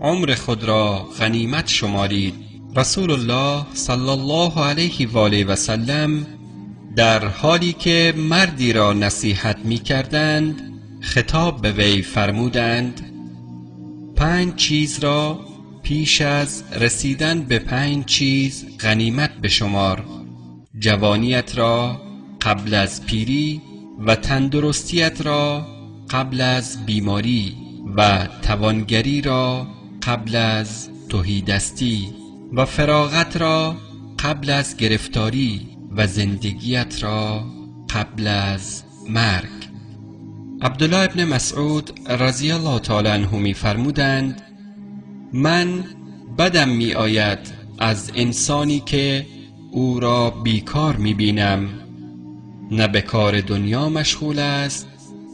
عمر خود را غنیمت شمارید. رسول الله صلی الله علیه و آله و سلم در حالی که مردی را نصیحت می کردند خطاب به وی فرمودند: 5 چیز را پیش از رسیدن به 5 چیز غنیمت بشمار: جوانیت را قبل از پیری و تندرستیت را قبل از بیماری و توانگری را قبل از تهیدستی و فراغت را قبل از گرفتاری و زندگیت را قبل از مرگ. عبدالله ابن مسعود رضی الله تعالی عنه می فرمودند: من بدم می آید از انسانی که او را بیکار می بینم، نه به کار دنیا مشغول است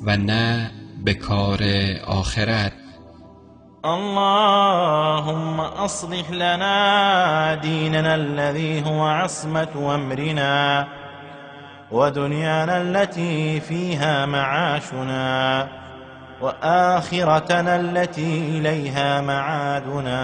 و نه به کار آخرت. اللهم اصلح لنا ديننا الذي هو عصمة أمرنا ودنيانا التي فيها معاشنا وآخرتنا التي إليها معادنا